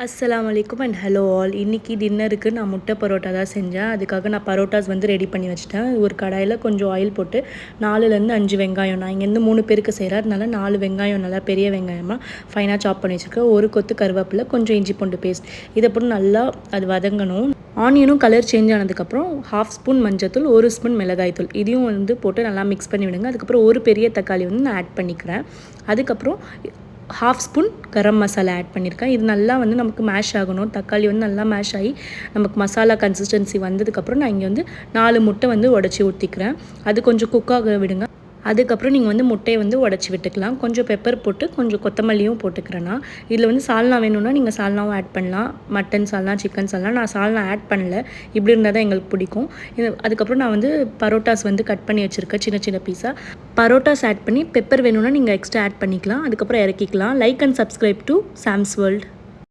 அஸ்ஸலாமு அலைக்கும் and hello all. இன்றைக்கி டின்னருக்கு நான் முட்டை பரோட்டா தான் செஞ்சேன். அதுக்காக நான் பரோட்டாஸ் வந்து ரெடி பண்ணி வச்சுட்டேன். ஒரு கடாயில் கொஞ்சம் ஆயில் போட்டு 4லேருந்து 5 வெங்காயம், நான் இங்கேருந்து 3 பேருக்கு செய்கிறேன், அதனால 4 வெங்காயம் நல்லா பெரிய வெங்காயமாக ஃபைனாக சாப் பண்ணி வச்சுருக்கேன். ஒரு கொத்து கருவேப்பிலை, கொஞ்சம் இஞ்சி பூண்டு பேஸ்ட், இதை போட்டு நல்லா அது வதங்கணும். ஆனியனும் கலர் சேஞ்ச் ஆனதுக்கப்புறம் 1/2 ஸ்பூன் மஞ்சத்தூள், 1 ஸ்பூன் மிளகாய்த்தூள் இதையும் வந்து போட்டு நல்லா மிக்ஸ் பண்ணி விடுங்க. அதுக்கப்புறம் ஒரு பெரிய தக்காளி வந்து நான் ஆட் பண்ணிக்கிறேன். அதுக்கப்புறம் 1/2 ஸ்பூன் கரம் மசாலா ஆட் பண்ணியிருக்கேன். இது நல்லா வந்து நமக்கு மேஷ் ஆகணும். தக்காளி வந்து நல்லா மேஷ் ஆகி நமக்கு மசாலா கன்சிஸ்டன்சி வந்ததுக்கப்புறம் நான் இங்கே வந்து 4 முட்டை வந்து உடச்சி ஊற்றிக்கிறேன். அது கொஞ்சம் குக்காக விடுங்க. அதுக்கப்புறம் நீங்கள் வந்து முட்டையை வந்து உடச்சி விட்டுக்கலாம். கொஞ்சம் பெப்பர் போட்டு கொஞ்சம் கொத்தமல்லியும் போட்டுக்கிறேன்னா. இதில் வந்து சால்னா வேணும்னா நீங்கள் சால்னாவும் ஆட் பண்ணலாம். மட்டன் சால்னா, சிக்கன் சால்னா. நான் சால்னா ஆட் பண்ணல, இப்படி இருந்தால் தான் எங்களுக்கு பிடிக்கும். அதுக்கப்புறம் நான் வந்து பரோட்டாஸ் வந்து கட் பண்ணி வச்சுருக்கேன் சின்ன சின்ன பீஸாக. பரோட்டாஸ் ஆட் பண்ணி பெப்பர் வேணும்னா நீங்கள் எக்ஸ்ட்ரா ஆட் பண்ணிக்கலாம். அதுக்கப்புறம் இறக்கிக்கலாம். Like and subscribe to Sam's world.